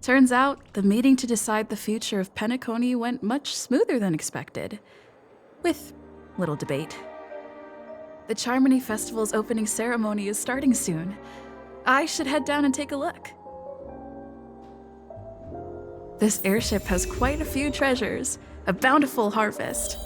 Turns out, the meeting to decide the future of Penacony went much smoother than expected, with little debate. The Charmony Festival's opening ceremony is starting soon. I should head down and take a look. This airship has quite a few treasures, a bountiful harvest.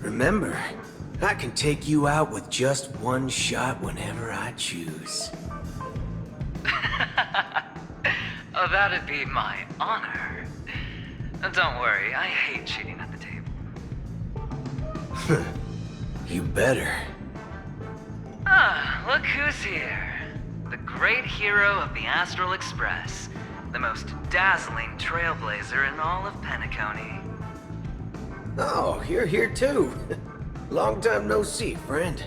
Remember, I can take you out with just one shot whenever I choose. Oh, that'd be my honor. Don't worry, I hate cheating at the table. You better. Ah, look who's here. The great hero of the Astral Express. The most dazzling trailblazer in all of Penacony. Oh, you're here too. Long time no see, friend.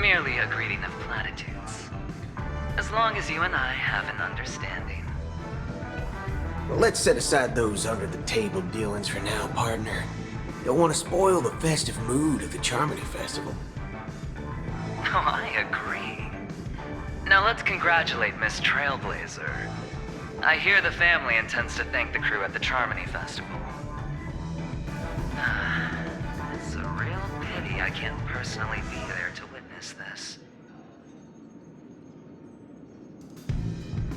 merely a greeting of platitudes. As long as you and I have an understanding. Well, let's set aside those under-the-table dealings for now, partner. Don't want to spoil the festive mood of the Charmony Festival. Oh, I agree. Now let's congratulate Miss Trailblazer. I hear the family intends to thank the crew at the Charmony Festival. It's a real pity I can't personally be there to witness this.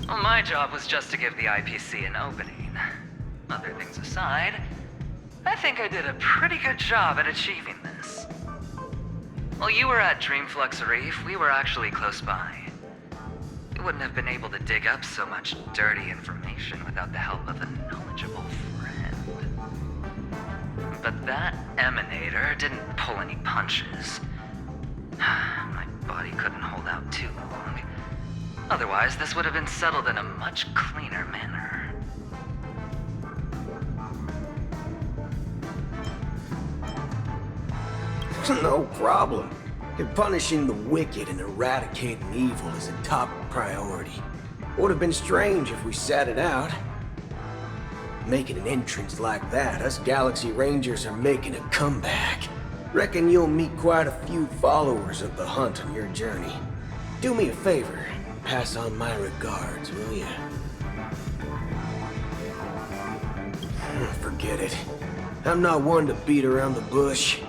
Well, my job was just to give the IPC an opening. Other things aside, I think I did a pretty good job at achieving this. While you were at Dreamflux Reef, we were actually close by. We wouldn't have been able to dig up so much dirty information without the help of a knowledgeable friend. But that emanator didn't pull any punches. My body couldn't hold out too long. Otherwise, this would have been settled in a much cleaner manner. No problem. Punishing the wicked and eradicating evil is a top priority. Would have been strange if we sat it out. Making an entrance like that, us Galaxy Rangers are making a comeback. Reckon you'll meet quite a few followers of the hunt on your journey. Do me a favor, pass on my regards, will ya? Forget it. I'm not one to beat around the bush.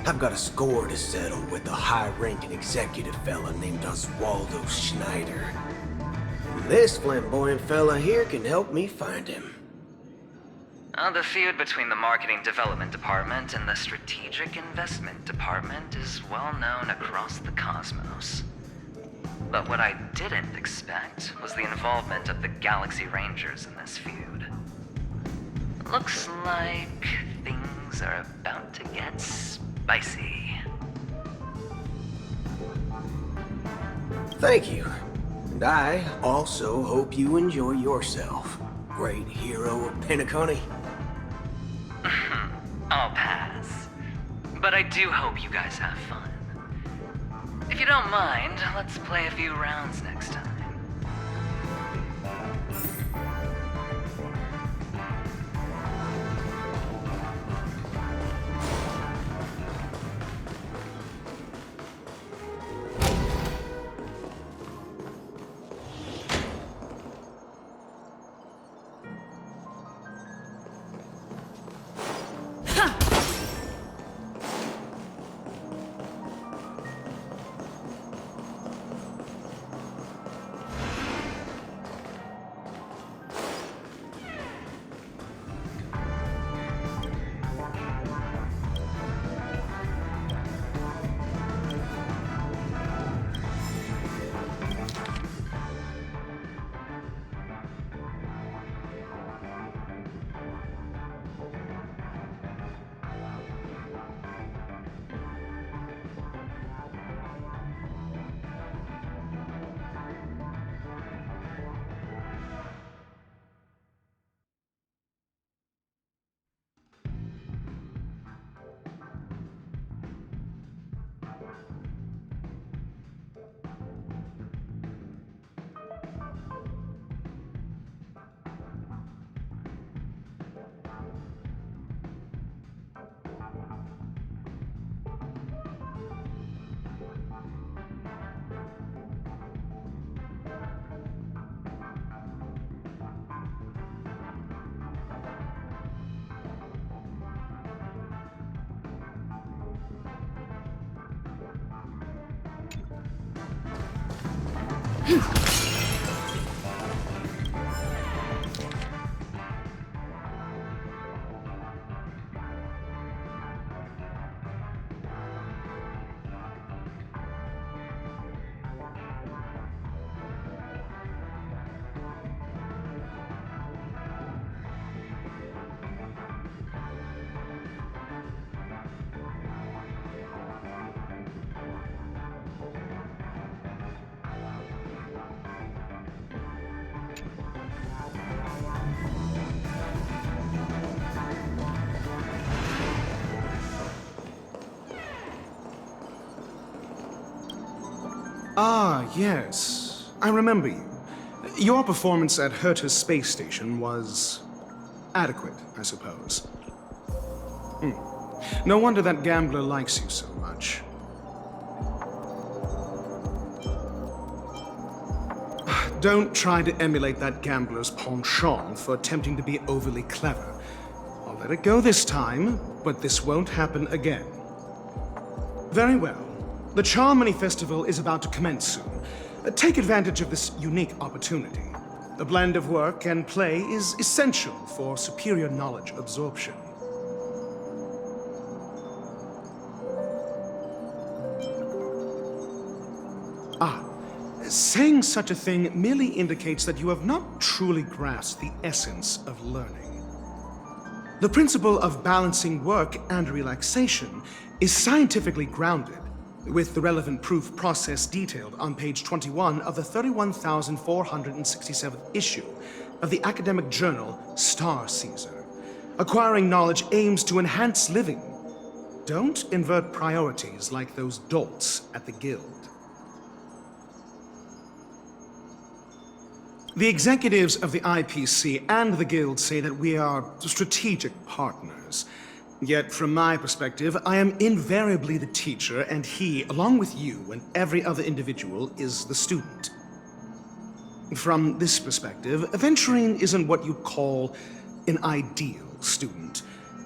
I've got a score to settle with a high-ranking executive fella named Oswaldo Schneider. This flamboyant fella here can help me find him. The feud between the Marketing Development Department and the Strategic Investment Department is well known across the cosmos. But what I didn't expect was the involvement of the Galaxy Rangers in this feud. Looks like things are about to get spicy. Thank you. And I also hope you enjoy yourself, great hero of Penacony. I'll pass. But I do hope you guys have fun. If you don't mind, let's play a few rounds next time. Ah, yes. I remember you. Your performance at Herta's space station was adequate, I suppose. No wonder that gambler likes you so much. Don't try to emulate that gambler's penchant for attempting to be overly clever. I'll let it go this time, but this won't happen again. Very well. The Charmony Festival is about to commence soon. Take advantage of this unique opportunity. The blend of work and play is essential for superior knowledge absorption. Saying such a thing merely indicates that you have not truly grasped the essence of learning. The principle of balancing work and relaxation is scientifically grounded, with the relevant proof process detailed on page 21 of the 31,467th issue of the academic journal StarRail. Acquiring knowledge aims to enhance living. Don't invert priorities like those dolts at the Guild. The executives of the IPC and the Guild say that we are strategic partners. Yet, from my perspective, I am invariably the teacher, and he, along with you and every other individual, is the student. From this perspective, Aventurine isn't what you'd call an ideal student.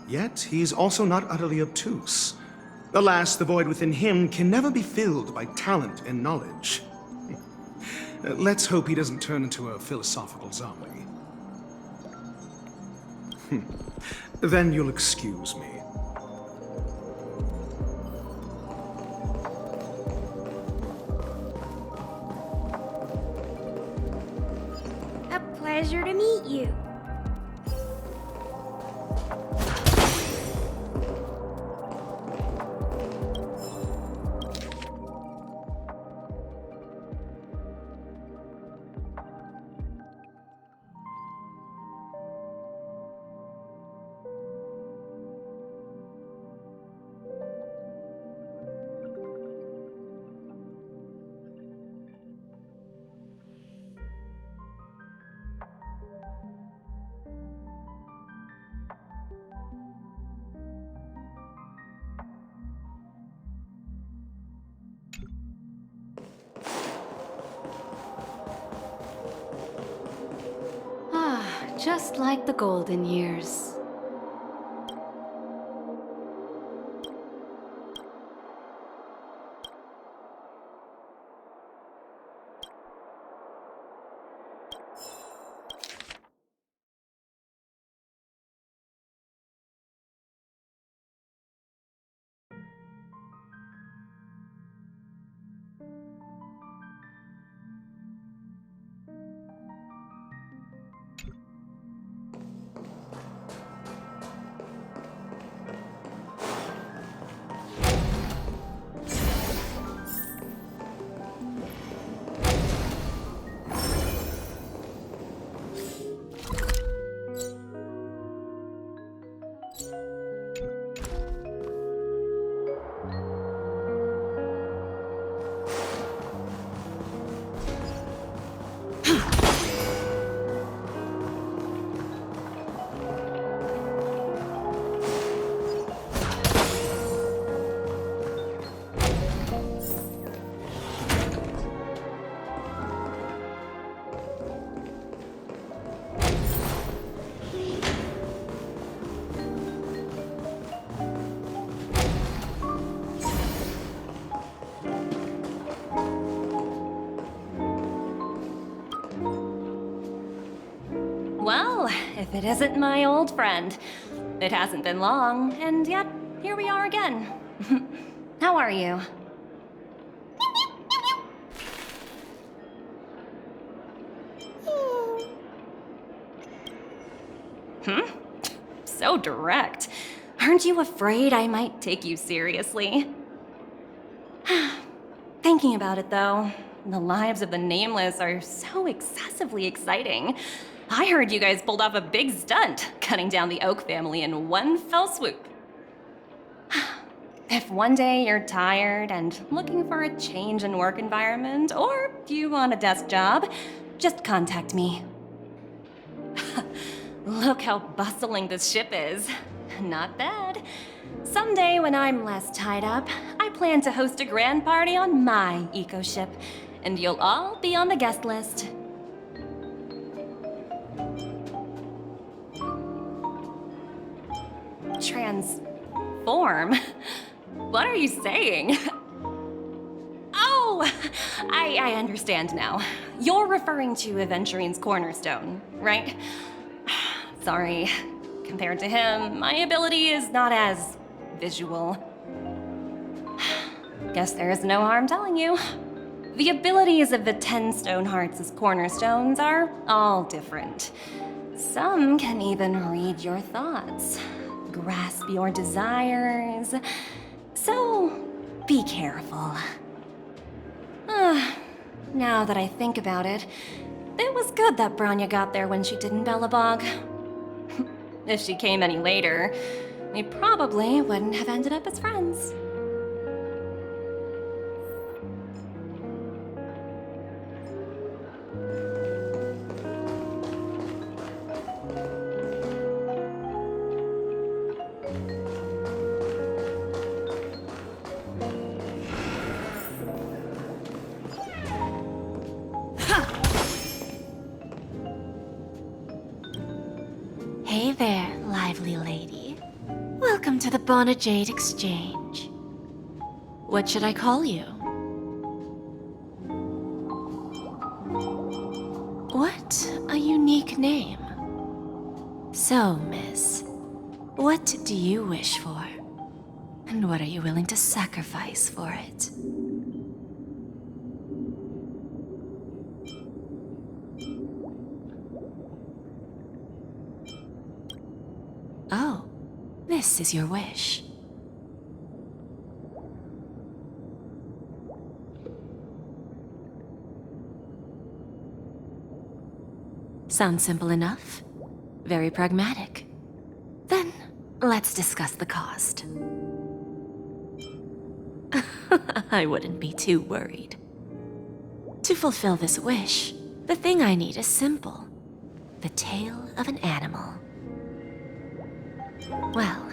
Yet, he's also not utterly obtuse. Alas, the void within him can never be filled by talent and knowledge. Let's hope he doesn't turn into a philosophical zombie. Then you'll excuse me. A pleasure to meet you. Just like the golden years. Well, if it isn't my old friend. It hasn't been long, and yet, here we are again. How are you? So direct. Aren't you afraid I might take you seriously? Thinking about it, though, the lives of the Nameless are so excessively exciting. I heard you guys pulled off a big stunt, cutting down the Oak family in one fell swoop. If one day you're tired and looking for a change in work environment, or you want a desk job, just contact me. Look how bustling this ship is. Not bad. Someday when I'm less tied up, I plan to host a grand party on my eco-ship, and you'll all be on the guest list. Transform? What are you saying? Oh, I understand now. You're referring to Aventurine's cornerstone, right? Sorry. Compared to him, my ability is not as visual. Guess there is no harm telling you. The abilities of the 10 stone hearts as cornerstones are all different. Some can even read your thoughts, grasp your desires. So, be careful. Now that I think about it, it was good that Branya got there when she did in Bellabog. If she came any later, we probably wouldn't have ended up as friends. Hey there, lively lady. Welcome to the Bonajade Exchange. What should I call you? What a unique name. So, miss, what do you wish for? And what are you willing to sacrifice for it? Oh, this is your wish. Sounds simple enough. Very pragmatic. Then, let's discuss the cost. I wouldn't be too worried. To fulfill this wish, the thing I need is simple. The tail of an animal. Well,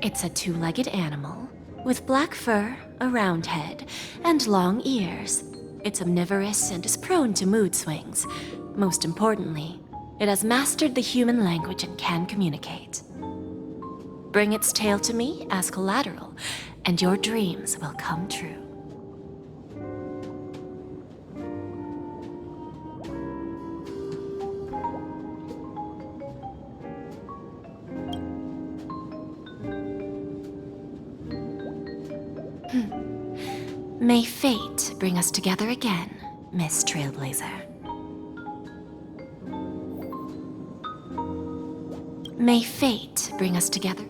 it's a two-legged animal with black fur, a round head, and long ears. It's omnivorous and is prone to mood swings. Most importantly, it has mastered the human language and can communicate. Bring its tail to me as collateral, and your dreams will come true. May fate bring us together again, Miss Trailblazer. May fate bring us together.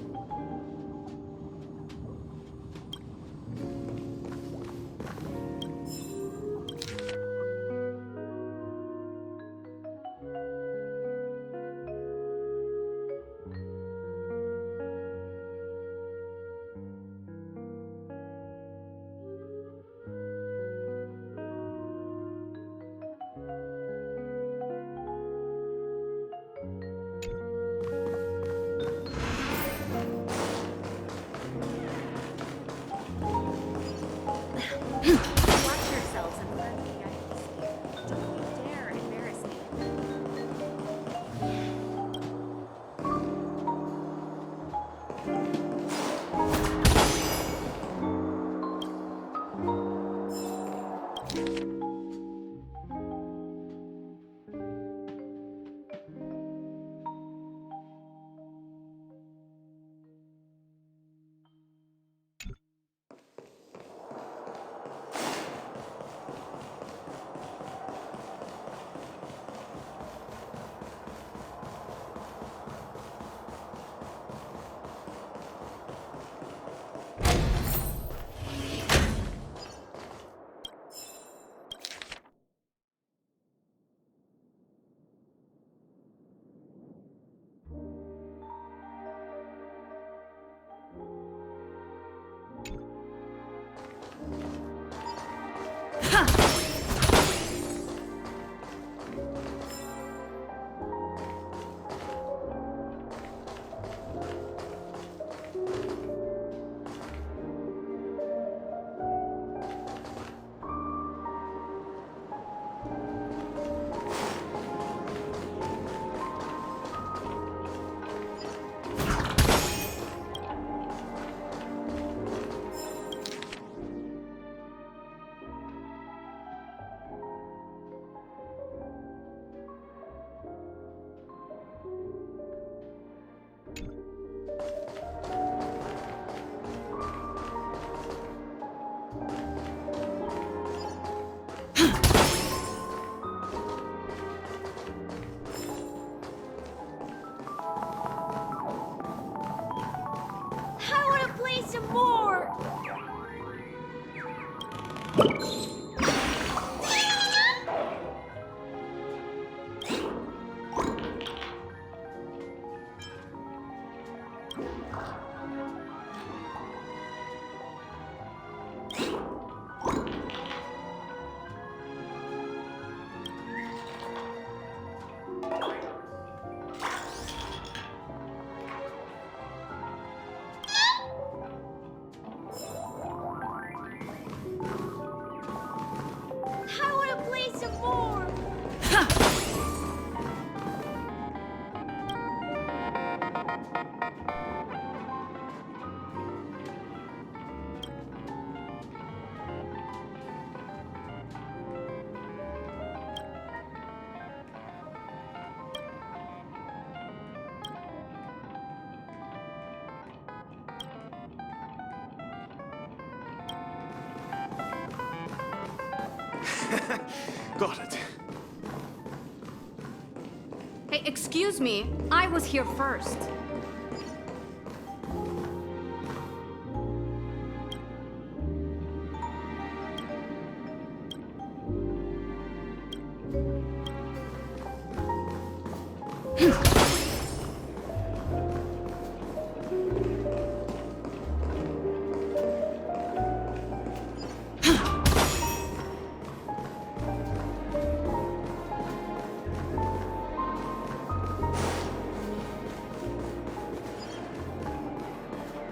I want to play some more. Got it. Hey, excuse me. I was here first.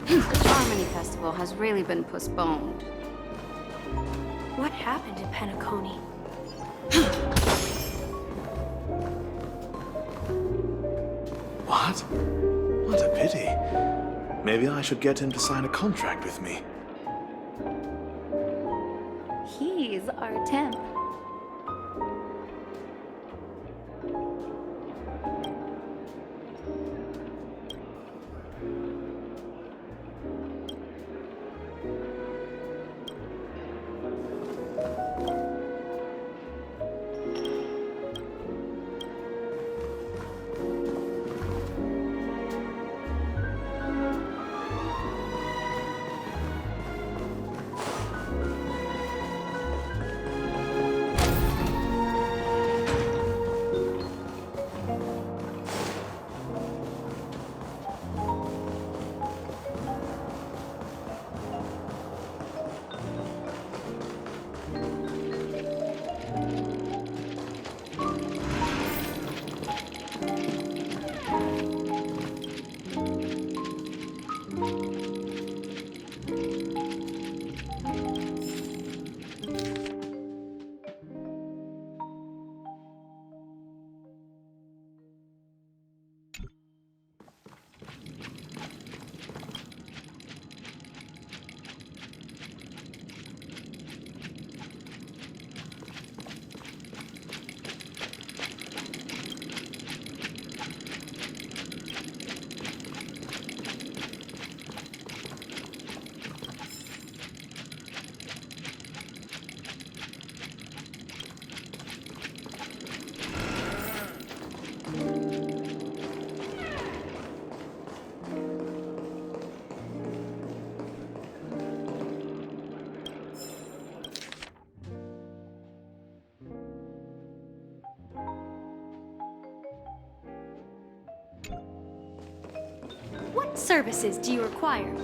The Harmony Festival has really been postponed. What happened in Penacony? What? What a pity. Maybe I should get him to sign a contract with me. He's our temp. What services do you require?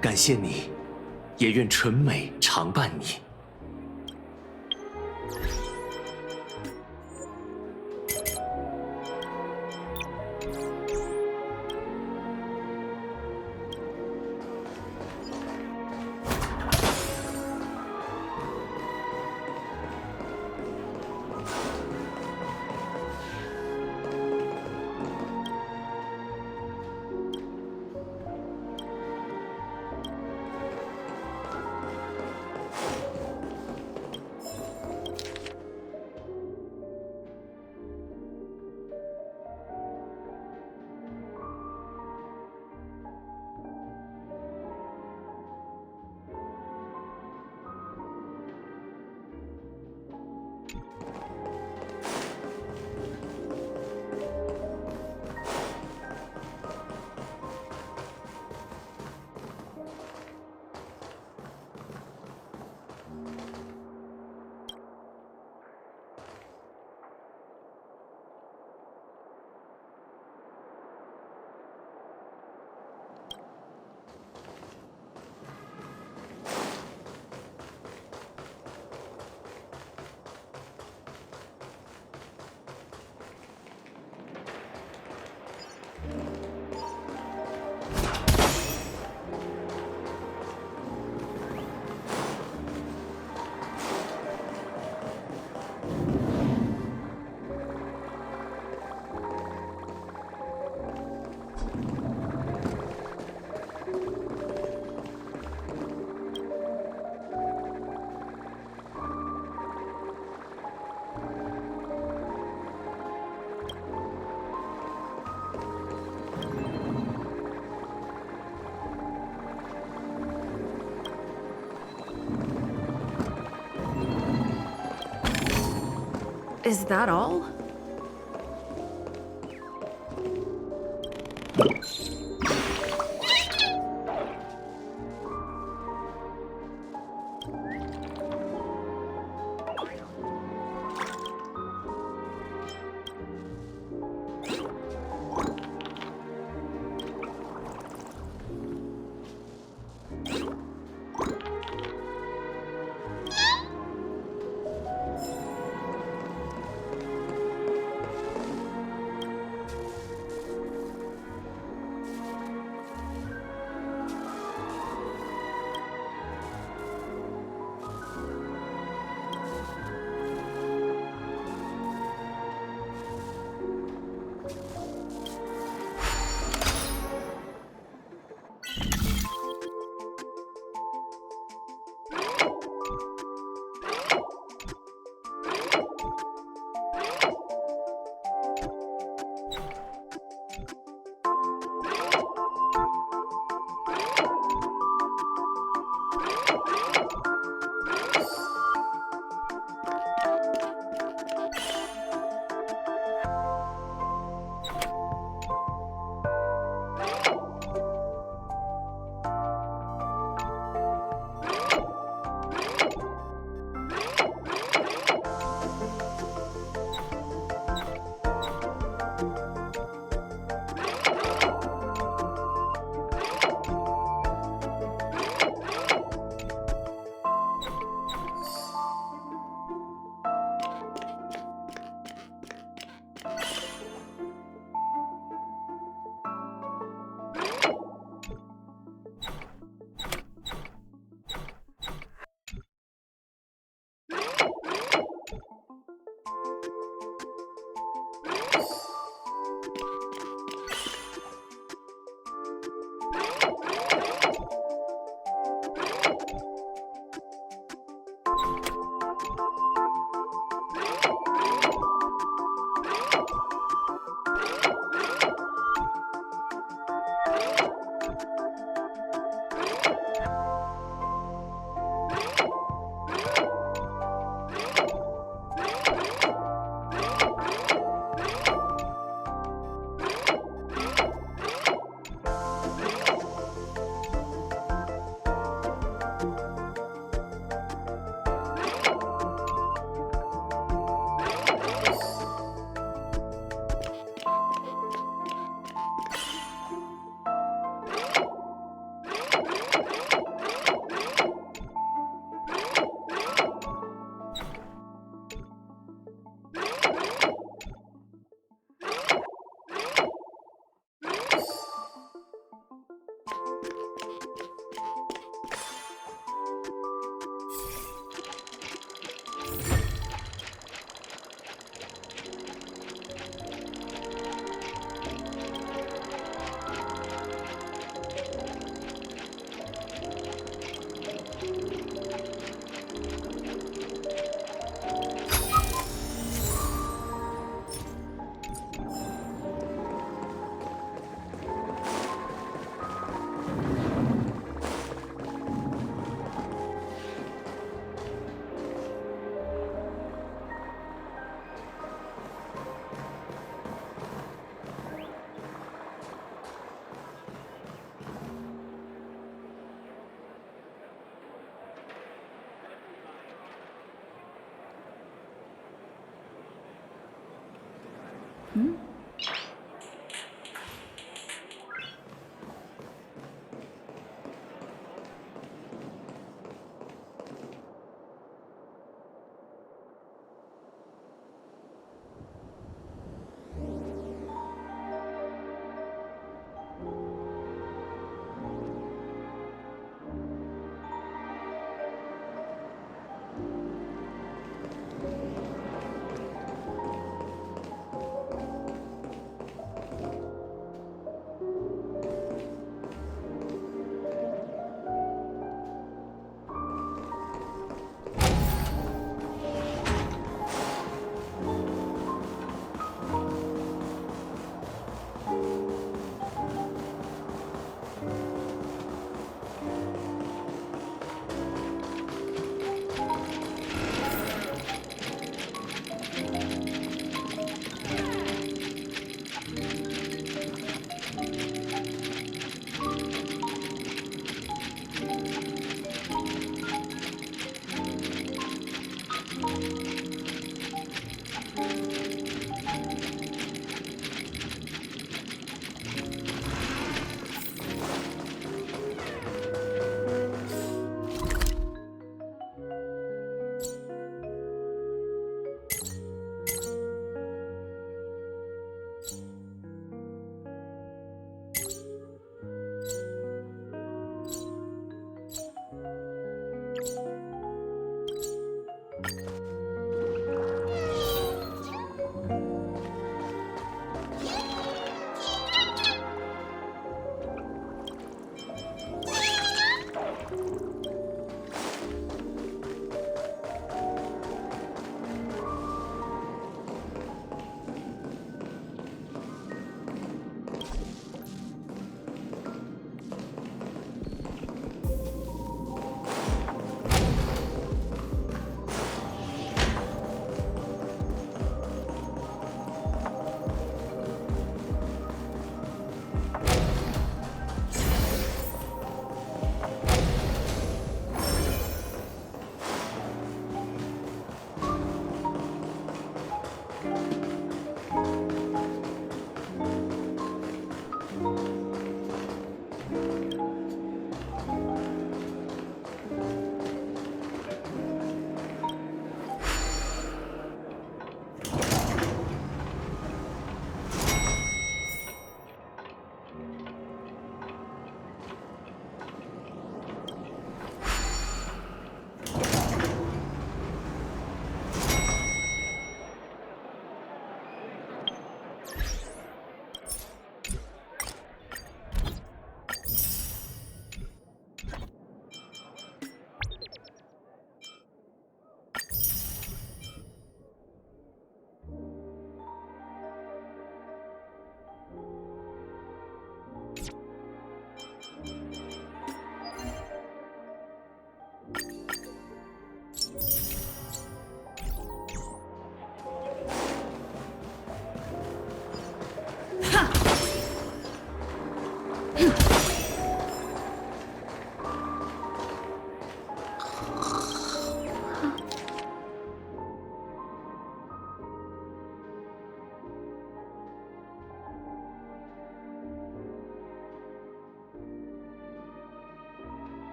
感谢你，也愿纯美常伴你。Is that all?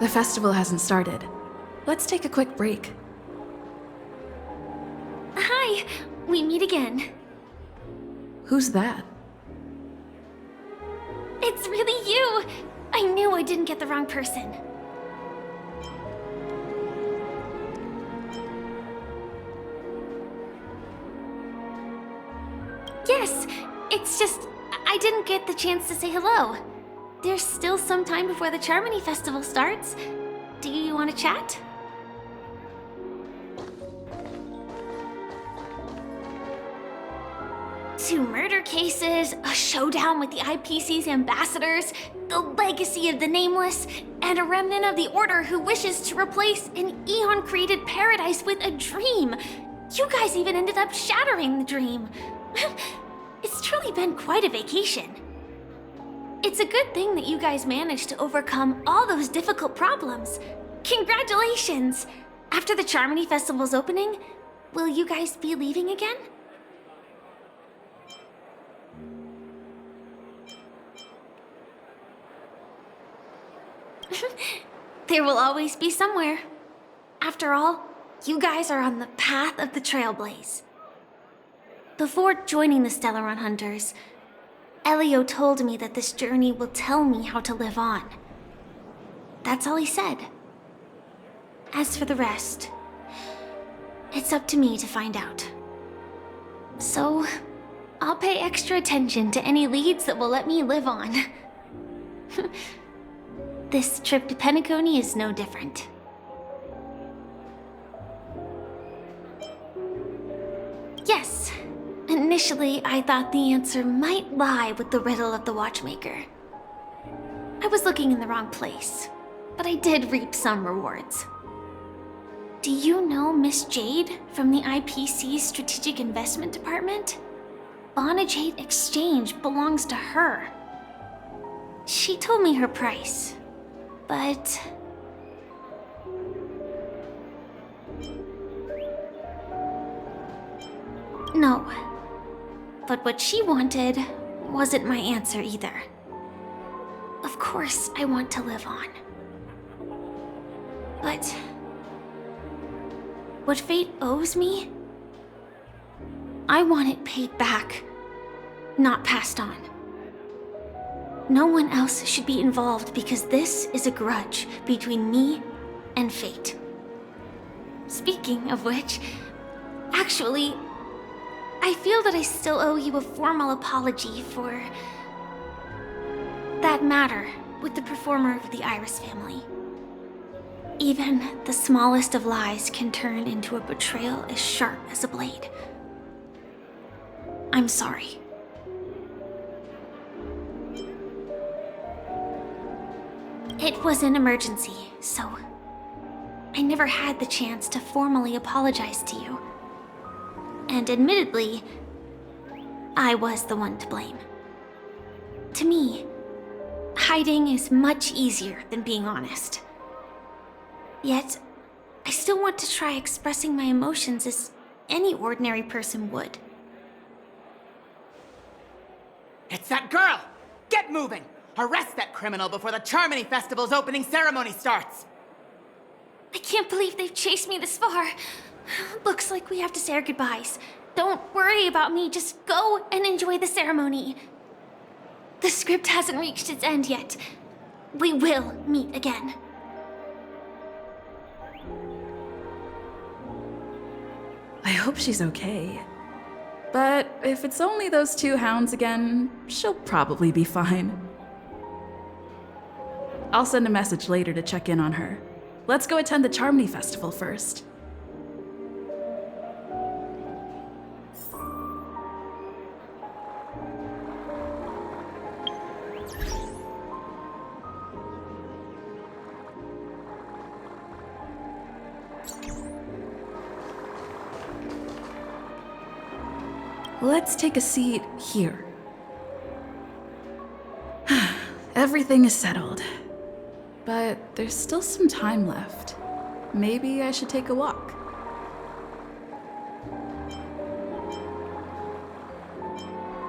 The festival hasn't started. Let's take a quick break. Hi! We meet again. Who's that? It's really you! I knew I didn't get the wrong person. Yes, it's just I didn't get the chance to say hello. There's still some time before the Charmony Festival starts. Do you want to chat? Two murder cases, a showdown with the IPC's ambassadors, the legacy of the Nameless, and a remnant of the Order who wishes to replace an eon-created paradise with a dream. You guys even ended up shattering the dream. It's truly been quite a vacation. It's a good thing that you guys managed to overcome all those difficult problems. Congratulations! After the Charmony Festival's opening, will you guys be leaving again? There will always be somewhere. After all, you guys are on the path of the Trailblaze. Before joining the Stellaron Hunters, Elio told me that this journey will tell me how to live on. That's all he said. As for the rest, it's up to me to find out. So, I'll pay extra attention to any leads that will let me live on. This trip to Penacony is no different. Yes, initially I thought the answer might lie with the riddle of the Watchmaker. I was looking in the wrong place, but I did reap some rewards. Do you know Miss Jade from the IPC's Strategic Investment Department? Bonajade Exchange belongs to her. She told me her price, but... No. But what she wanted wasn't my answer either. Of course, I want to live on. But... what fate owes me? I want it paid back, not passed on. No one else should be involved because this is a grudge between me and fate. Speaking of which, actually, I feel that I still owe you a formal apology for that matter with the performer of the Iris family. Even the smallest of lies can turn into a betrayal as sharp as a blade. I'm sorry. It was an emergency, so I never had the chance to formally apologize to you. And admittedly, I was the one to blame. To me, hiding is much easier than being honest. Yet, I still want to try expressing my emotions as any ordinary person would. It's that girl! Get moving! Arrest that criminal before the Charmony Festival's opening ceremony starts! I can't believe they've chased me this far. Looks like we have to say our goodbyes. Don't worry about me, just go and enjoy the ceremony. The script hasn't reached its end yet. We will meet again. I hope she's okay. But if it's only those two hounds again, she'll probably be fine. I'll send a message later to check in on her. Let's go attend the Charmony Festival first. Let's take a seat here. Everything is settled. But there's still some time left. Maybe I should take a walk.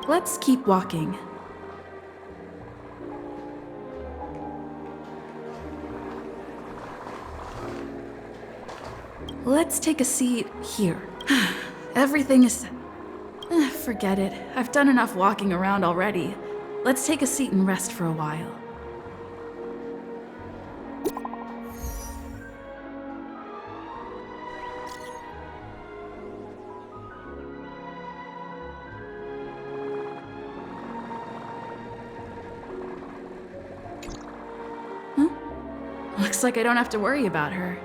Let's keep walking. Let's take a seat here. Everything is set. Forget it. I've done enough walking around already. Let's take a seat and rest for a while. Looks like I don't have to worry about her.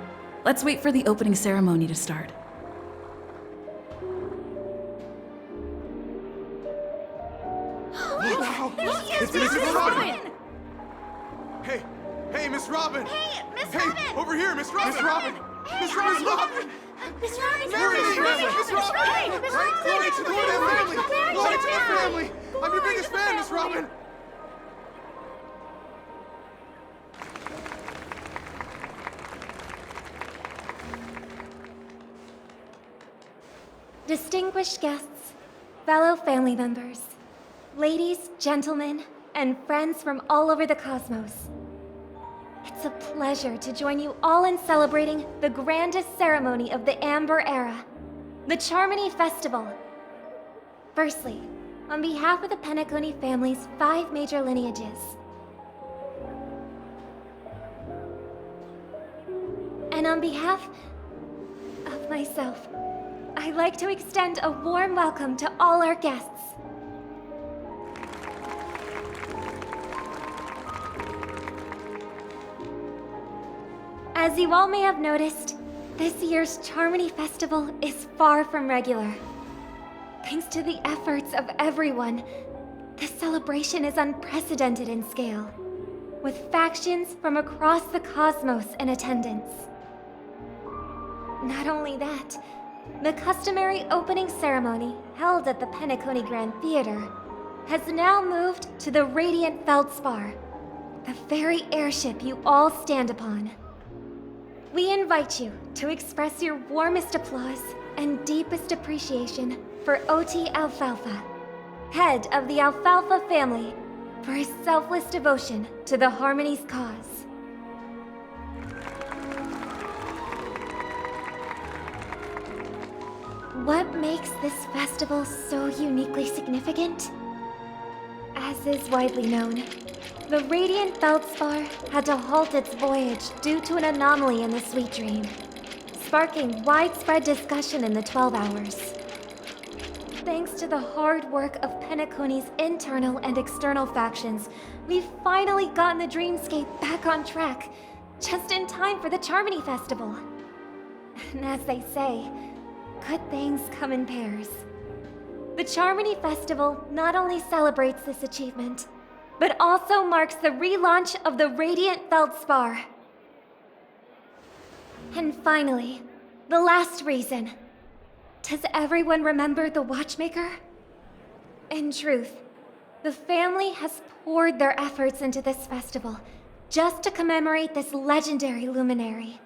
Let's wait for the opening ceremony to start. It's Miss Robin! Hey, Miss Robin! Hey, Miss Hey, Robin! over here, Miss Robin! Miss Robin! Miss Robin! Miss Robin! Glory to the Royal family! Glory to the family! I'm your biggest fan, Miss Robin! Distinguished guests, fellow family members, ladies, gentlemen, and friends from all over the cosmos. It's a pleasure to join you all in celebrating the grandest ceremony of the Amber Era, the Charmony Festival. Firstly, on behalf of the Penacony family's 5 major lineages, and on behalf of myself, I'd like to extend a warm welcome to all our guests. As you all may have noticed, this year's Charmony Festival is far from regular. Thanks to the efforts of everyone, this celebration is unprecedented in scale, with factions from across the cosmos in attendance. Not only that, the customary opening ceremony held at the Penacony Grand Theater has now moved to the Radiant Feldspar, the very airship you all stand upon. We invite you to express your warmest applause and deepest appreciation for OT Alfalfa, head of the Alfalfa family, for his selfless devotion to the Harmony's cause. What makes this festival so uniquely significant? As is widely known, the Radiant Feldspar had to halt its voyage due to an anomaly in the Sweet Dream, sparking widespread discussion in the 12 Hours. Thanks to the hard work of Penacony's internal and external factions, we've finally gotten the Dreamscape back on track, just in time for the Charmony Festival. And as they say, good things come in pairs. The Charmony Festival not only celebrates this achievement, but also marks the relaunch of the Radiant Feldspar. And finally, the last reason. Does everyone remember the Watchmaker? In truth, the family has poured their efforts into this festival just to commemorate this legendary luminary.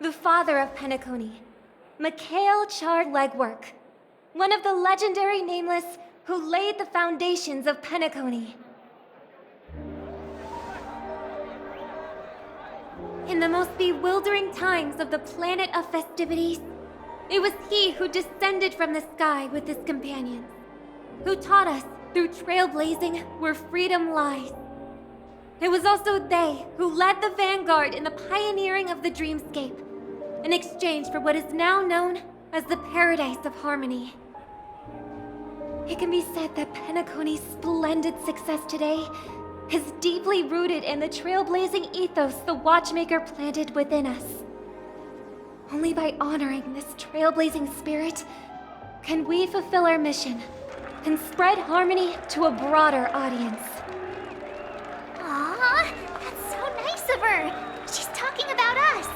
The father of Penacony, Mikhail Chard Legwork, one of the legendary Nameless who laid the foundations of Penacony. In the most bewildering times of the planet of festivities, it was he who descended from the sky with his companions, who taught us through trailblazing where freedom lies. It was also they who led the vanguard in the pioneering of the Dreamscape, in exchange for what is now known as the Paradise of Harmony. It can be said that Penacony's splendid success today is deeply rooted in the trailblazing ethos the Watchmaker planted within us. Only by honoring this trailblazing spirit can we fulfill our mission and spread harmony to a broader audience. Aw, that's so nice of her. She's talking about us.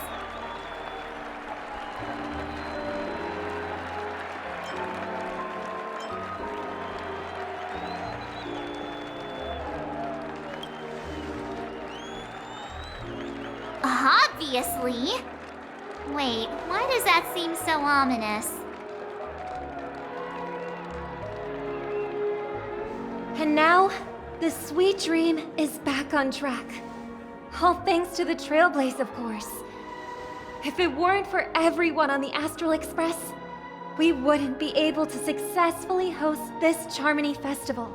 Obviously. Wait, why does that seem so ominous? And now, the Sweet Dream is back on track. All thanks to the Trailblaze, of course. If it weren't for everyone on the Astral Express, we wouldn't be able to successfully host this Charmony Festival.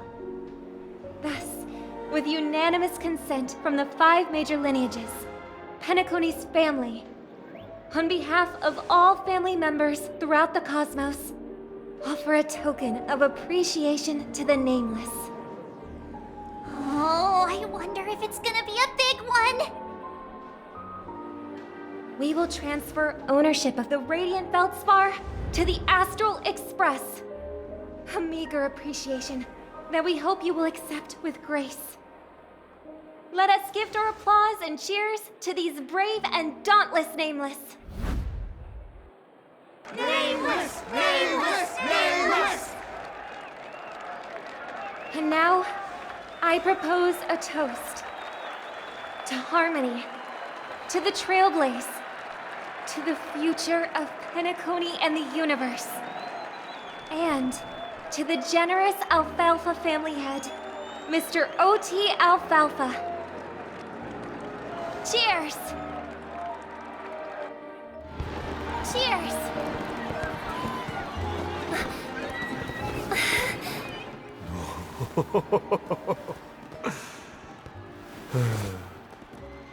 Thus, with unanimous consent from the 5 major lineages, Penacony's family, on behalf of all family members throughout the cosmos, offer a token of appreciation to the Nameless. Oh, I wonder if it's gonna be a big one! We will transfer ownership of the Radiant Feldspar to the Astral Express. A meager appreciation that we hope you will accept with grace. Let us gift our applause and cheers to these brave and dauntless Nameless. Nameless! Nameless! Nameless! And now, I propose a toast. To harmony. To the Trailblaze. To the future of Penacony and the universe. And to the generous Alfalfa family head, Mr. O.T. Alfalfa. Cheers! Cheers!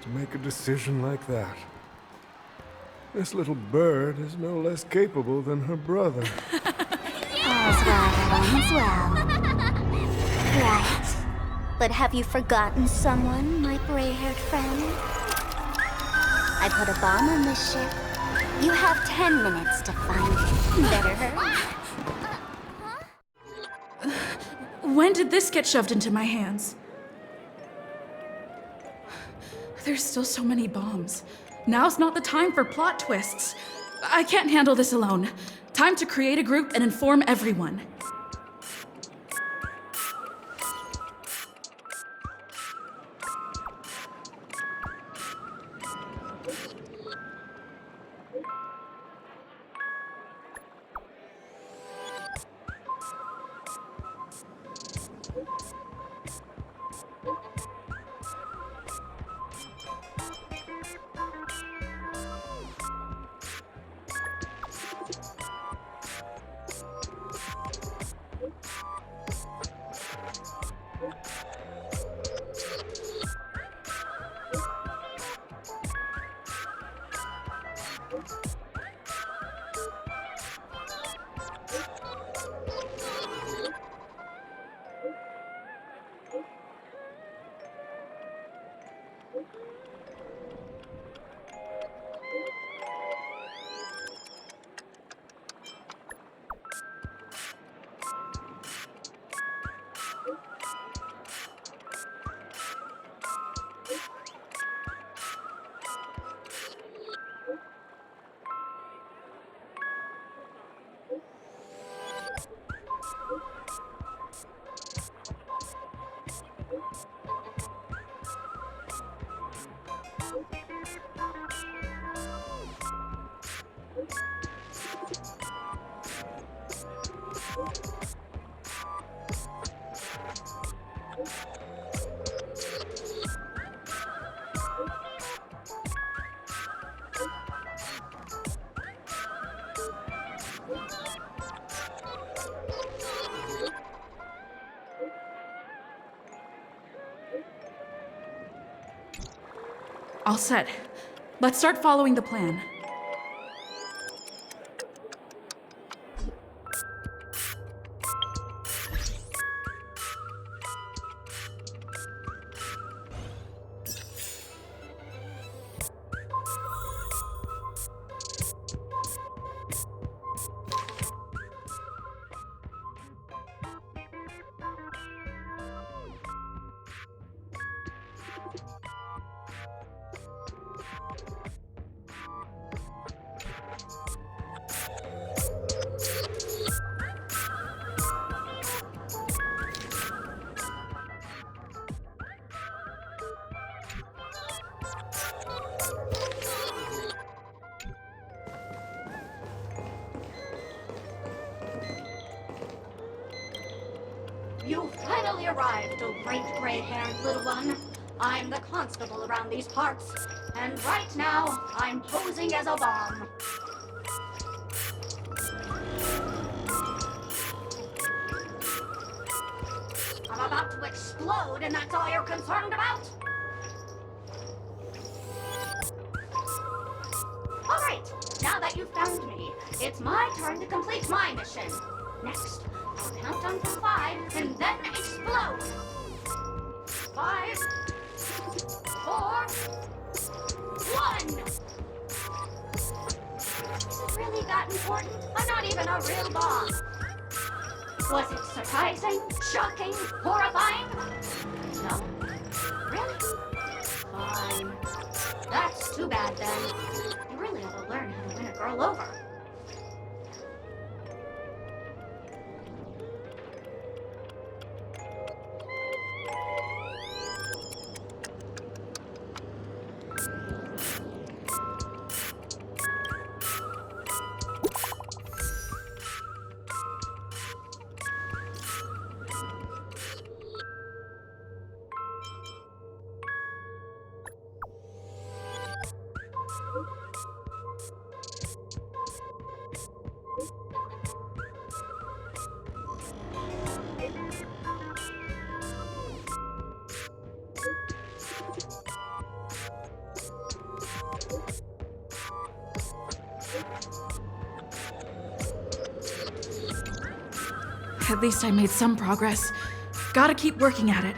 To make a decision like that. This little bird is no less capable than her brother. All's well. Right. But have you forgotten someone, my gray-haired friend? I put a bomb on this ship. You have 10 minutes to find it. Better hurry. When did this get shoved into my hands? There's still so many bombs. Now's not the time for plot twists. I can't handle this alone. Time to create a group and inform everyone. All set. Let's start following the plan. You finally arrived, oh great gray-haired little one. I'm the constable around these parts, and right now, I'm posing as a bomb. I'm about to explode, and that's all you're concerned about? All right, now that you've found me, it's my turn to complete my mission. Next, I'll count down from 5 and then explode. 5, 4, 1. Is it really that important? I'm not even a real bomb. Was it surprising, shocking, horrifying? No. Really? Fine. That's too bad then. You really ought to learn how to win a girl over. At least I made some progress. Gotta keep working at it.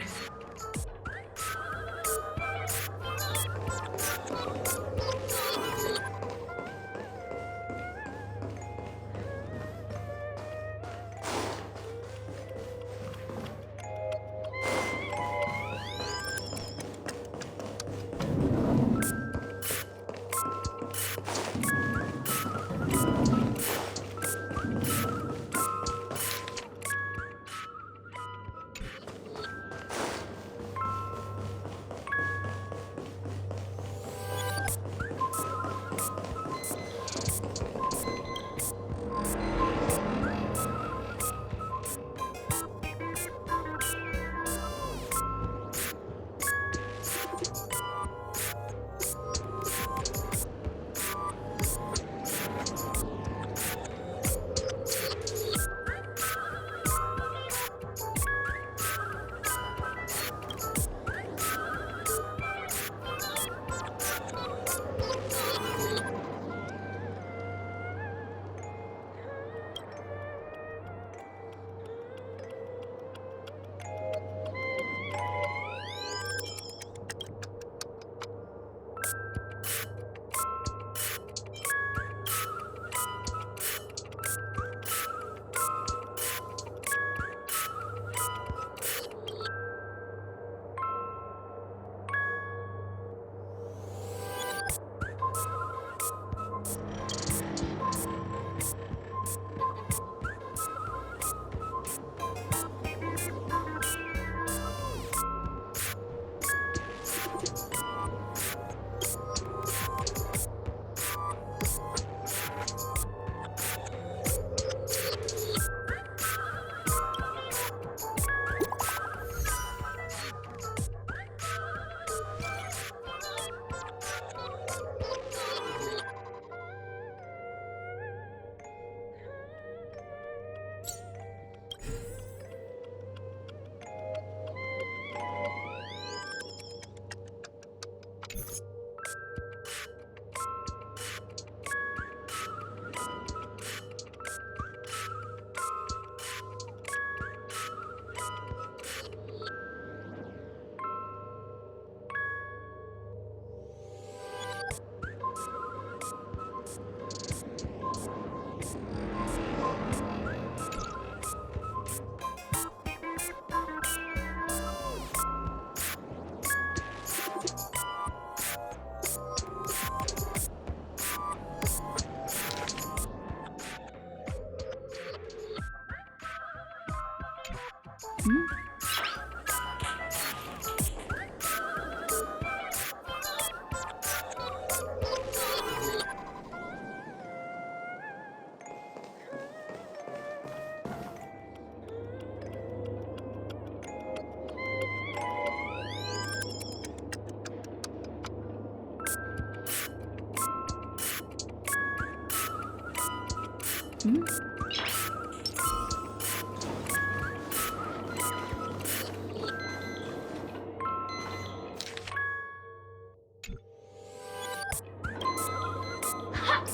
Ha!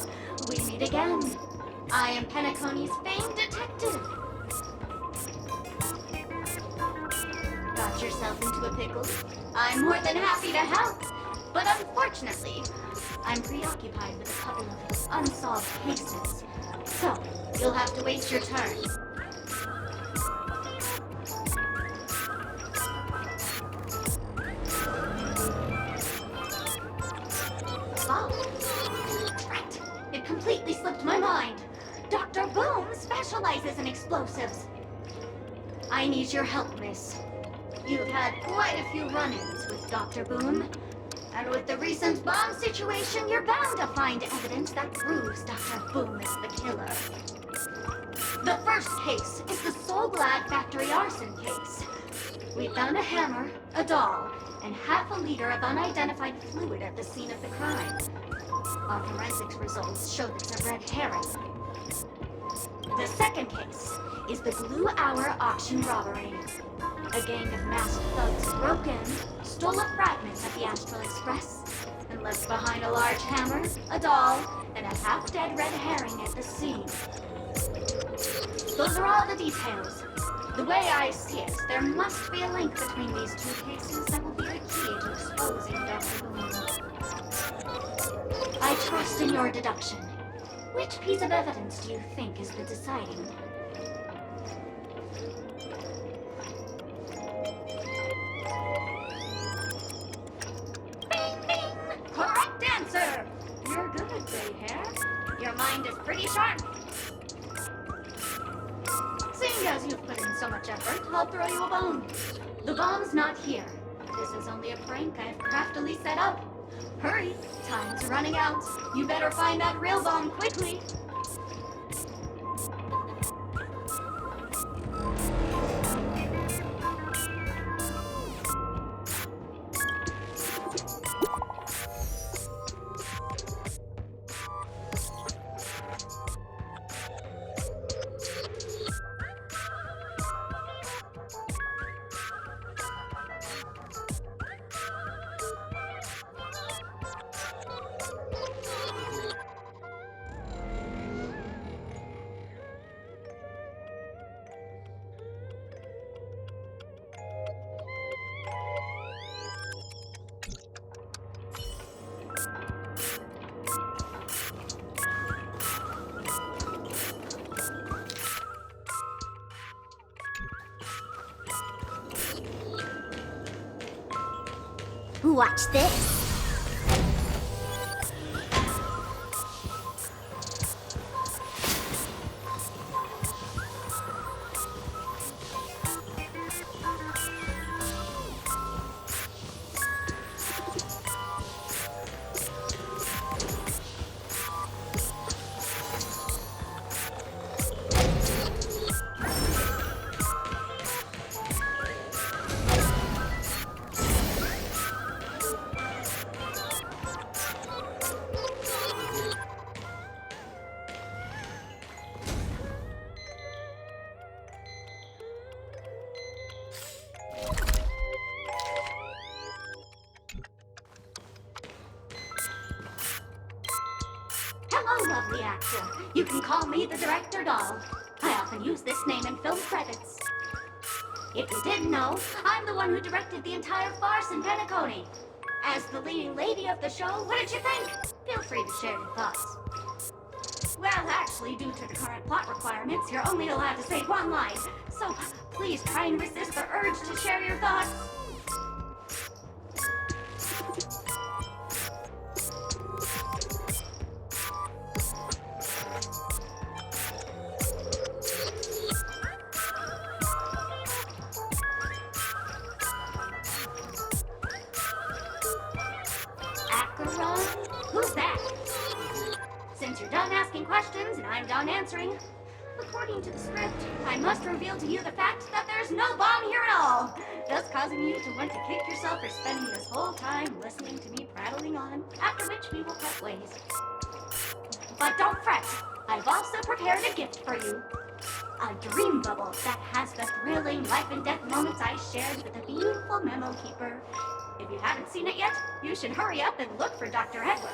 We meet again. I am Penacony's famed detective. Got yourself into a pickle? I'm more than happy to help. But unfortunately, I'm preoccupied with a couple of unsolved cases. So, you'll have to wait your turn. Oh, drat. It completely slipped my mind. Dr. Boom specializes in explosives. I need your help, miss. You've had quite a few run-ins with Dr. Boom. And with the recent bomb situation, you're bound to find evidence that proves Dr. Boom is the killer. The first case is the Soul Glad factory arson case. We found a hammer, a doll, and half a liter of unidentified fluid at the scene of the crime. Our forensics results showed it's a red herring. The second case is the Blue Hour auction robbery. A gang of masked thugs broke in, stole a fragment of the Astral Express, and left behind a large hammer, a doll, and a half-dead red herring at the scene. Those are all the details. The way I see it, there must be a link between these two cases that will be the key to exposing Dr. Boone. I trust in your deduction. Which piece of evidence do you think is the deciding? Bing, bing! Correct answer! You're good, gray hair. Your mind is pretty sharp. Seeing as you've put in so much effort, I'll throw you a bone. The bomb's not here. This is only a prank I've craftily set up. Hurry, time's running out. You better find that real bomb quickly. Watch this. Hello, lovely actor. You can call me the Director Doll. I often use this name in film credits. If you didn't know, I'm the one who directed the entire farce in Penacony. As the leading lady of the show, what did you think? Feel free to share your thoughts. Well, actually, due to the current plot requirements, you're only allowed to say one line. So please try and resist the urge to share your thoughts. Who's that? Since you're done asking questions and I'm done answering, according to the script, I must reveal to you the fact that there's no bomb here at all, thus causing you to want to kick yourself for spending this whole time listening to me prattling on, after which we will cut ways. But don't fret, I've also prepared a gift for you. A dream bubble that has the thrilling life and death moments I shared with the beautiful memo keeper. If you haven't seen it yet, you should hurry up and look for Dr. Edward.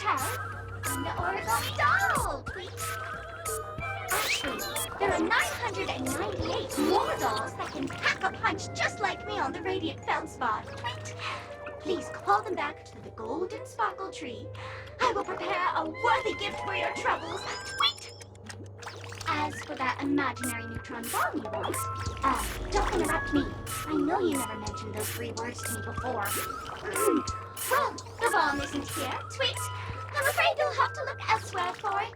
have, I'm the origami doll, tweet. Actually, there are 998 more dolls that can pack a punch just like me on the Radiant Feldspar, tweet. Please call them back to the Golden Sparkle Tree. I will prepare a worthy gift for your troubles, tweet. As for that imaginary neutron bomb you want, don't interrupt me. I know you never mentioned those 3 words to me before. Well, the bomb isn't here, tweet. I'm afraid you'll have to look elsewhere for it.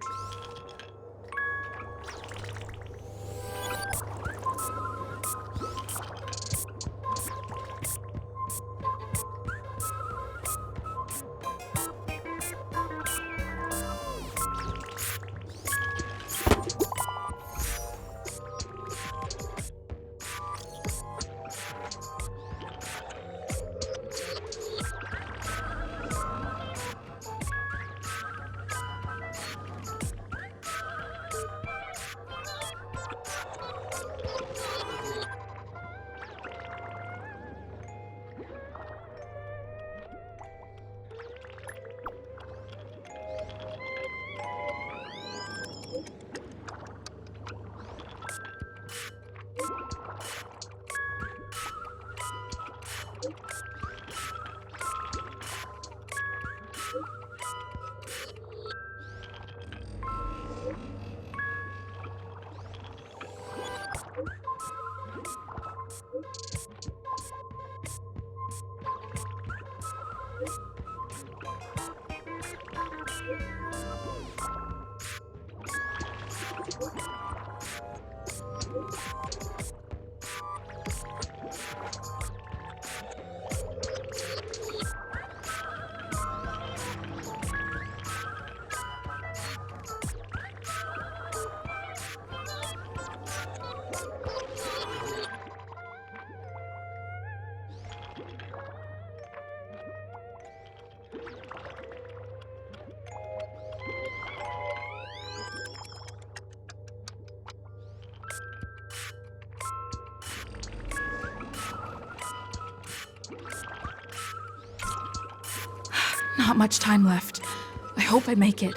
Not much time left. I hope I make it.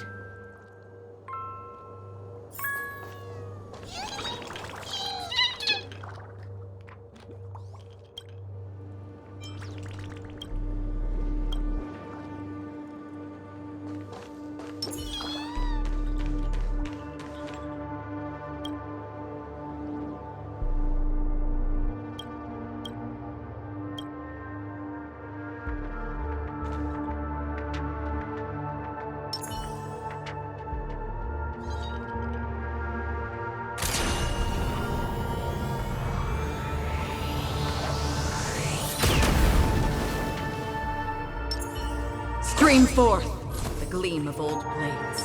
Stream forth the gleam of old blades.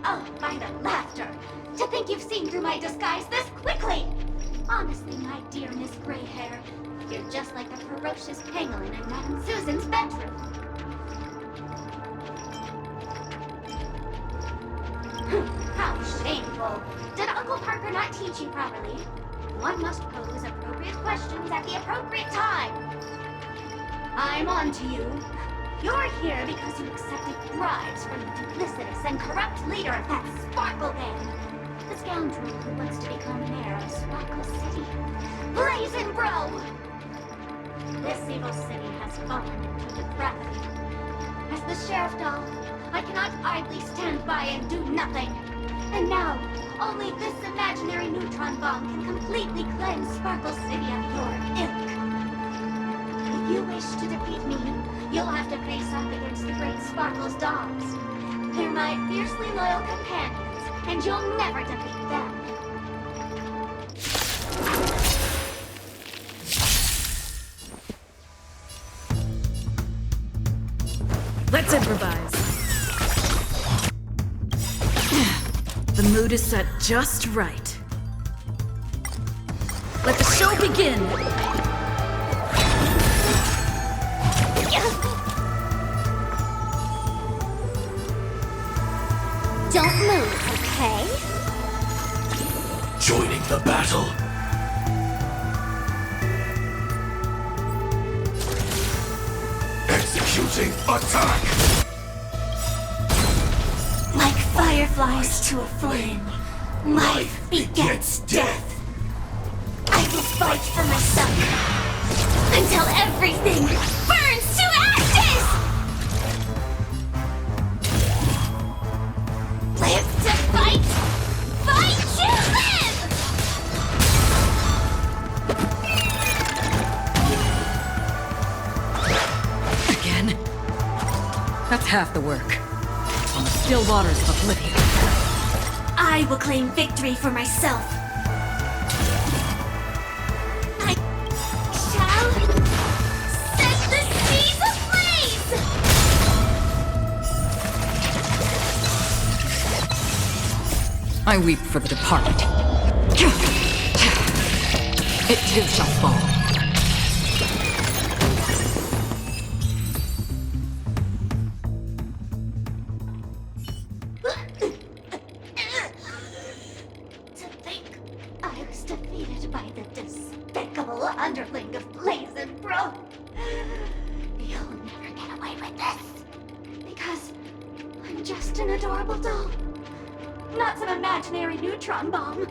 Oh, by the laughter! To think you've seen through my disguise this quickly! Honestly, my dear Miss Greyhair, you're just like a ferocious pangolin in Madame Susan's bedroom. How shameful! Did Uncle Parker not teach you properly? one must pose appropriate questions at the appropriate time. I'm on to you. You're here because you accepted bribes from the duplicitous and corrupt leader of that Sparkle gang. The scoundrel who wants to become mayor of Sparkle City. Blazin' Bro! This evil city has fallen into depravity. As the sheriff doll, I cannot idly stand by and do nothing. And now, only this imaginary neutron bomb can completely cleanse Sparkle City of your ilk. If you wish to defeat me, you'll have to face off against the great Sparkle's dolls. They're my fiercely loyal companions, and you'll never defeat them. Let's improvise. The mood is set just right. Let the show begin! Don't move, okay? Joining the battle. Executing attack! Like fireflies to a flame, life begets death. I will fight for myself until everything burns to ashes! Live to fight, fight to live! Again? That's half the work. On the still waters of oblivion. I will claim victory for myself. I shall set the seas ablaze! I weep for the departed. It too shall fall. To think I was defeated by the despicable underling of Blazin' Bro. You'll never get away with this. Because I'm just an adorable doll. Not some imaginary neutron bomb.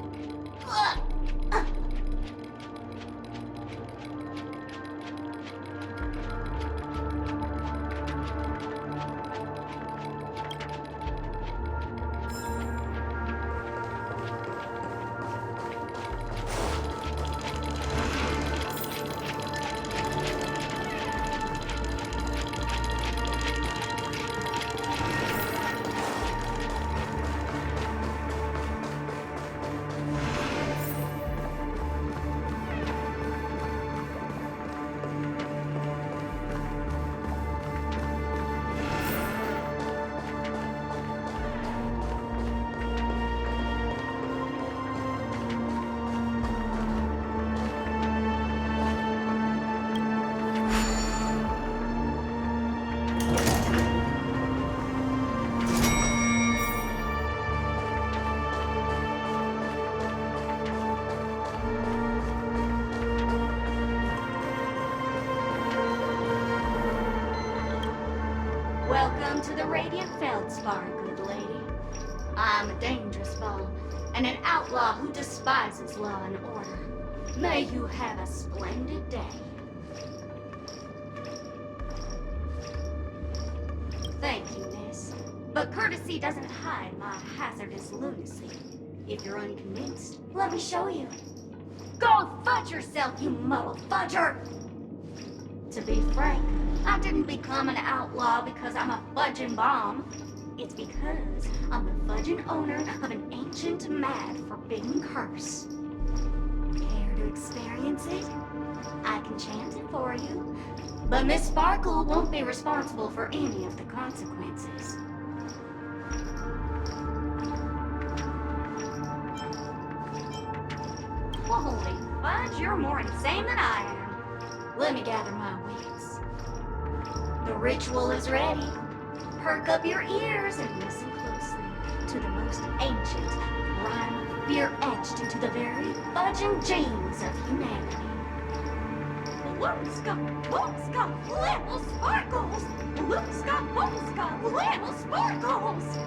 Welcome to the Radiant Feldspar, good lady. I'm a dangerous ball, and an outlaw who despises law and order. May you have a splendid day. Thank you, miss. But courtesy doesn't hide my hazardous lunacy. If you're unconvinced, let me show you. Go fudge yourself, you muddle fudger! To be frank, I didn't become an outlaw because I'm a fudging bomb. It's because I'm the fudging owner of an ancient, mad, forbidden curse. Care to experience it? I can chant it for you. But Miss Sparkle won't be responsible for any of the consequences. Holy fudge, you're more insane than I am. Let me gather my wits. The ritual is ready. Perk up your ears and listen closely to the most ancient, rhyme fear etched into the very fudging genes of humanity. Loopska, little sparkles! Loopska, little sparkles!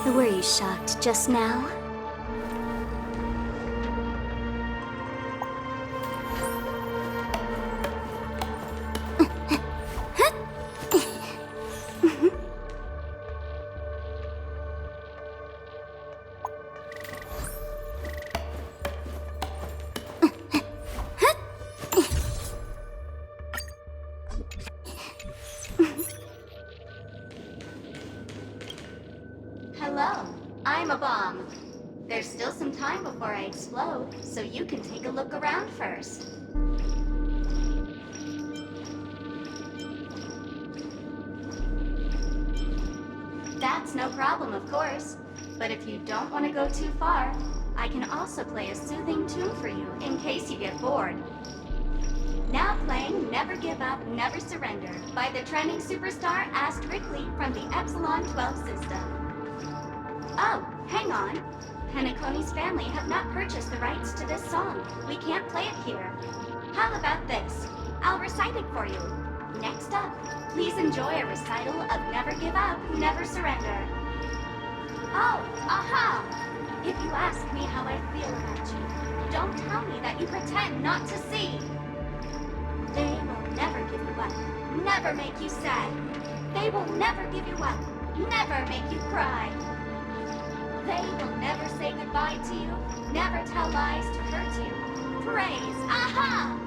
Were you shocked just now? Hello, I'm a bomb. There's still some time before I explode, so you can take a look around first. That's no problem, of course. But if you don't want to go too far, I can also play a soothing tune for you in case you get bored. Now playing Never Give Up, Never Surrender by the trending superstar *Rickley from the Epsilon 12 system. Oh, hang on. Penacony's family have not purchased the rights to this song. We can't play it here. How about this? I'll recite it for you. Next up, please enjoy a recital of Never Give Up, Never Surrender. Oh, aha! If you ask me how I feel about you, don't tell me that you pretend not to see. They will never give you up, never make you sad. They will never give you up, never make you cry. They will never say goodbye to you, never tell lies to hurt you. Praise, aha!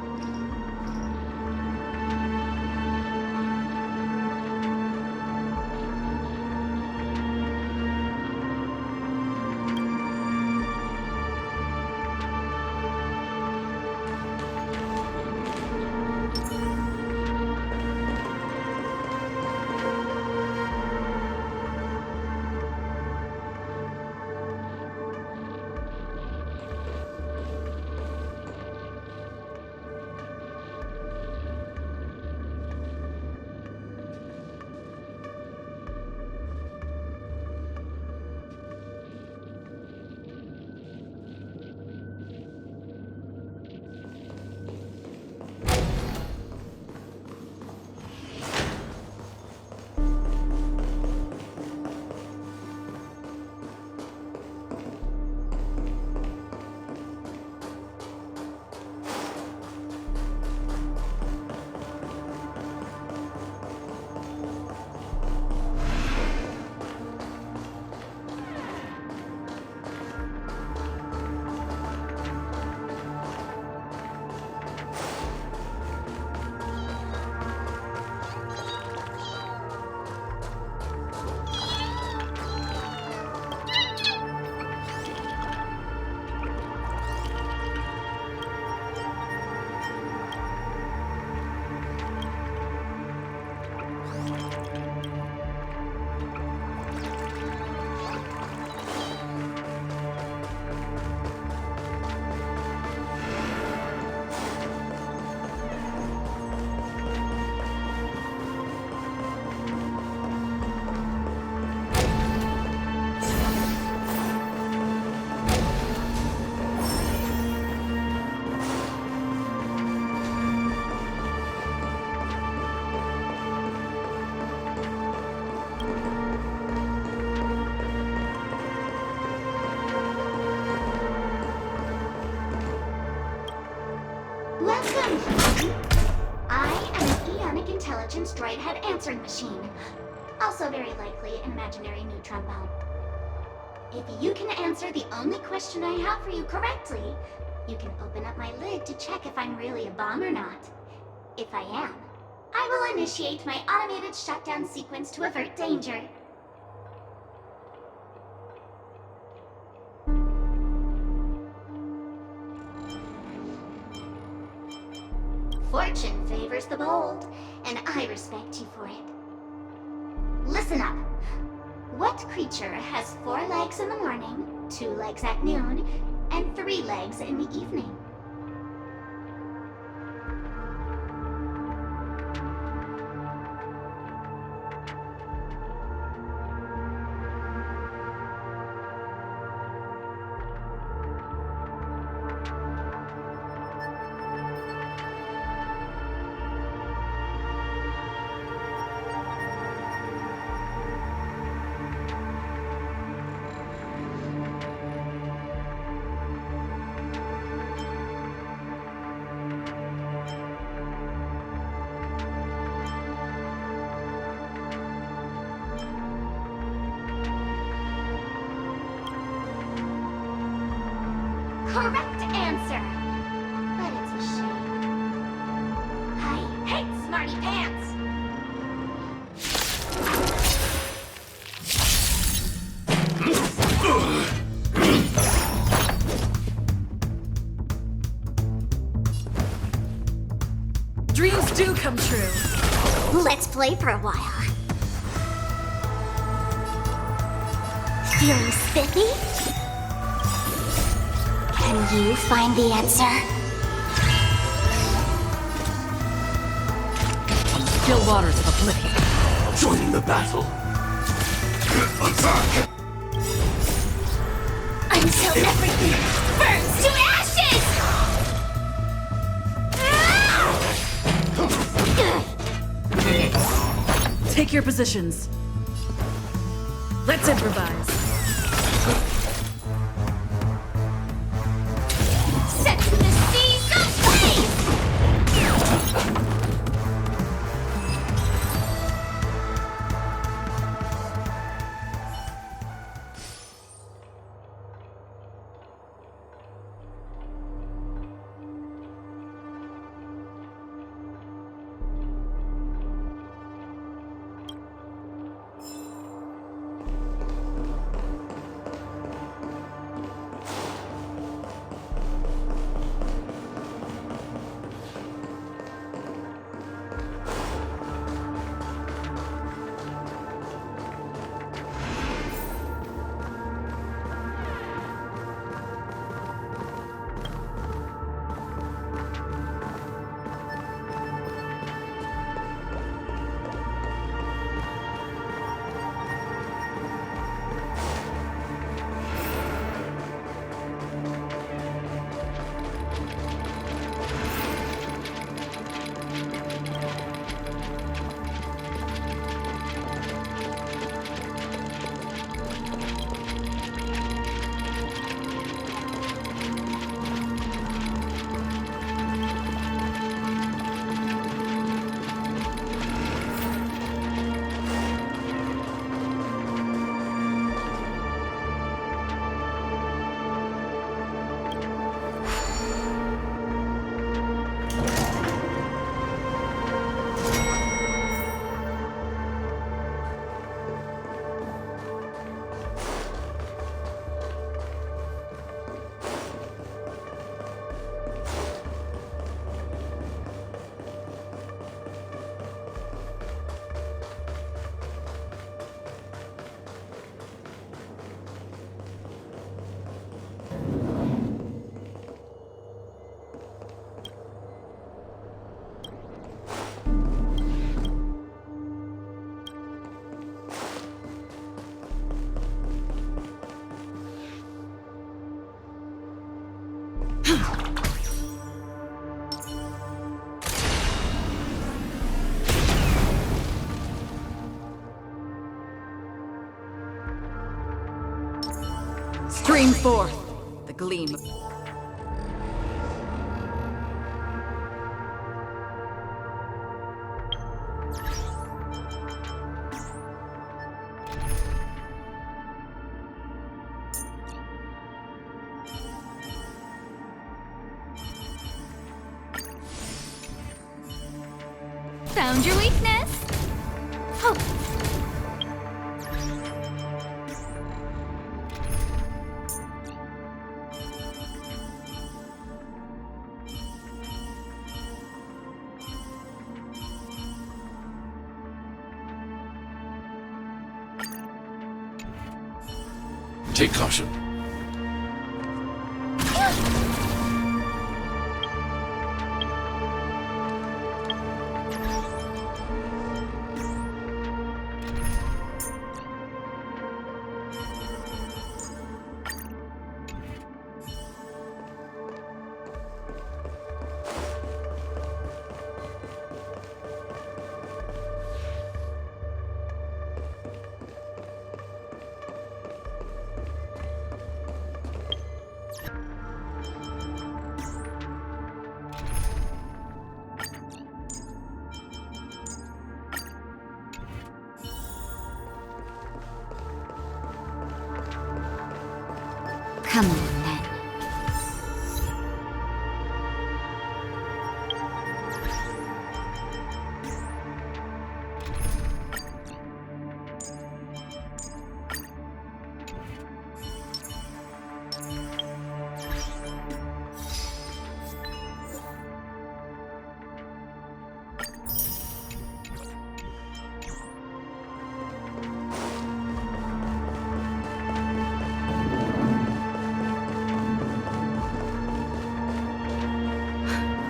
Welcome! I am an Eonic Intelligence droid-head answering machine. Also very likely an imaginary neutron bomb. If you can answer the only question I have for you correctly, you can open up my lid to check if I'm really a bomb or not. If I am, I will initiate my automated shutdown sequence to avert danger. Fortune favors the bold, and I respect you for it. Listen up. What creature has 4 legs in the morning, 2 legs at noon, and 3 legs in the evening? Correct answer! But it's a shame. I hate smarty pants! Dreams do come true. Let's play for a while. Feeling spiffy? Can you find the answer? On the still waters of oblivion. Join the battle. Attack! Until everything burns to ashes! Take your positions. Let's improvise. Setting the seas ablaze! Stream forth the gleam. Found your weakness! Oh! Take caution. Come on, then.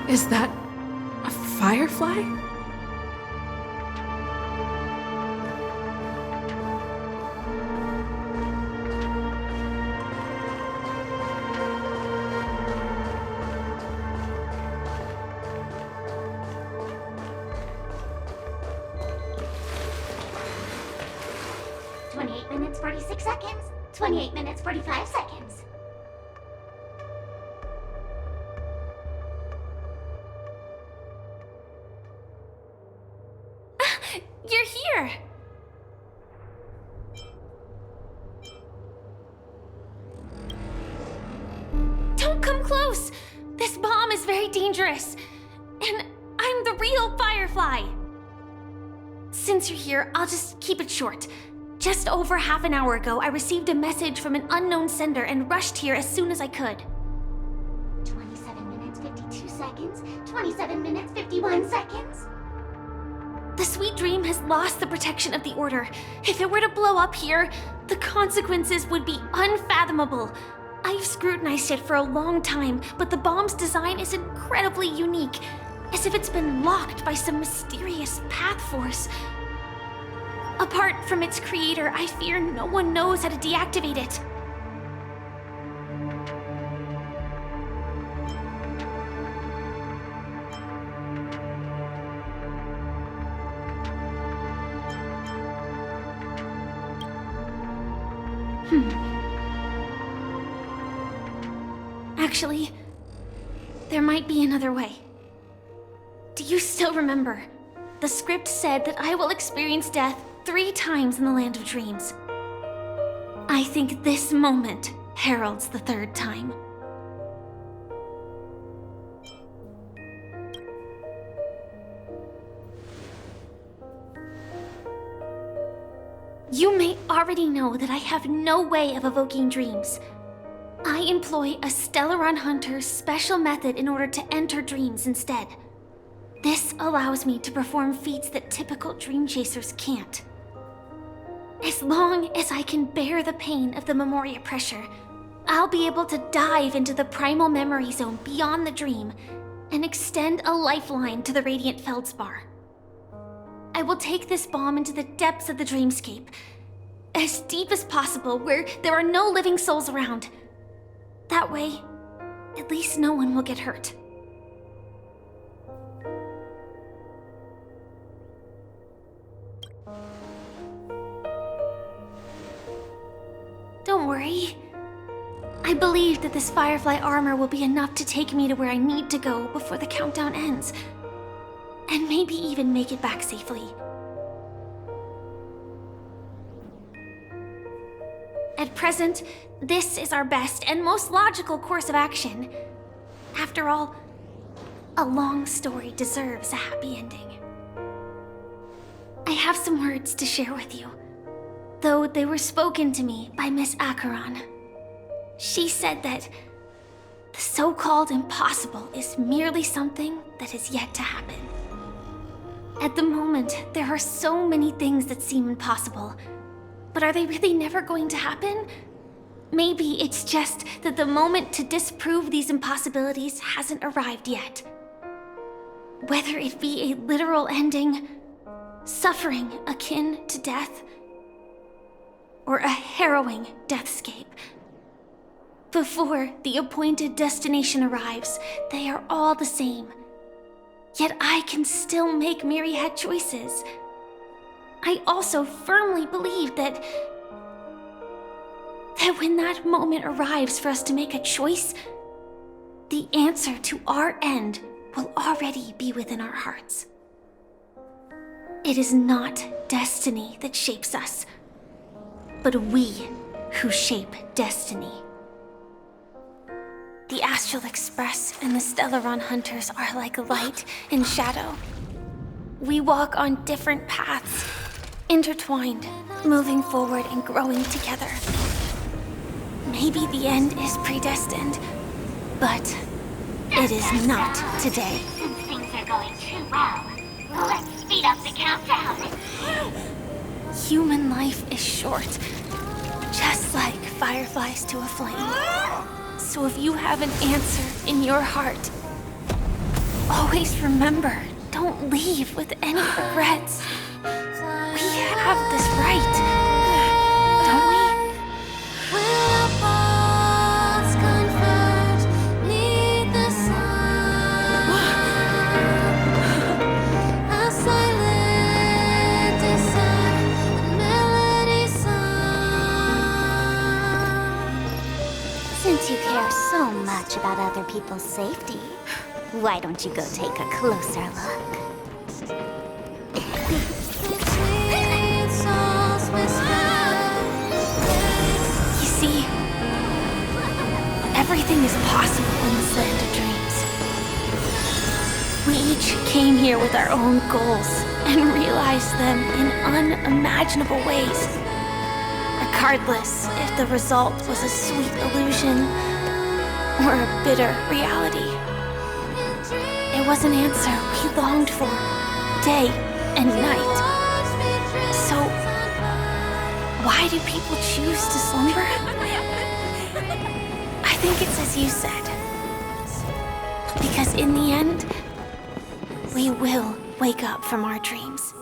Is that a firefly? Minutes, 46 seconds. 28 minutes, 45 seconds. You're here! Don't come close! This bomb is very dangerous. And I'm the real Firefly! Since you're here, I'll just keep it short. Just over half an hour ago, I received a message from an unknown sender and rushed here as soon as I could. 27 minutes, 52 seconds. 27 minutes, 51 seconds. The Sweet Dream has lost the protection of the Order. If it were to blow up here, the consequences would be unfathomable. I've scrutinized it for a long time, but the bomb's design is incredibly unique, as if it's been locked by some mysterious path force. Apart from its creator, I fear no one knows how to deactivate it. Actually, there might be another way. Do you still remember? The script said that I will experience death 3 times in the Land of Dreams. I think this moment heralds the 3rd time. You may already know that I have no way of evoking dreams. I employ a Stellaron Hunter's special method in order to enter dreams instead. This allows me to perform feats that typical dream chasers can't. As long as I can bear the pain of the Memoria pressure, I'll be able to dive into the primal memory zone beyond the dream and extend a lifeline to the Radiant Feldspar. I will take this bomb into the depths of the dreamscape, as deep as possible where there are no living souls around. That way, at least no one will get hurt. Don't worry. I believe that this Firefly armor will be enough to take me to where I need to go before the countdown ends. And maybe even make it back safely. At present, this is our best and most logical course of action. After all, a long story deserves a happy ending. I have some words to share with you, though they were spoken to me by Miss Acheron. She said that the so-called impossible is merely something that is yet to happen. At the moment, there are so many things that seem impossible, but are they really never going to happen? Maybe it's just that the moment to disprove these impossibilities hasn't arrived yet. Whether it be a literal ending, suffering akin to death, or a harrowing deathscape. Before the appointed destination arrives, they are all the same. Yet I can still make myriad choices. I also firmly believe that when that moment arrives for us to make a choice, the answer to our end will already be within our hearts. It is not destiny that shapes us, but we who shape destiny. The Astral Express and the Stellaron Hunters are like light and shadow. We walk on different paths, intertwined, moving forward and growing together. Maybe the end is predestined, but it is not today. Since things are going too well, let's speed up the countdown. Human life is short, just like fireflies to a flame. So if you have an answer in your heart, always remember, don't leave with any regrets. We have this right, don't we? Since you care so much about other people's safety, why don't you go take a closer look? You see, everything is possible in this land of dreams. We each came here with our own goals and realized them in unimaginable ways. Regardless if the result was a sweet illusion or a bitter reality. It was an answer we longed for, day and night. So, why do people choose to slumber? I think it's as you said. Because in the end, we will wake up from our dreams.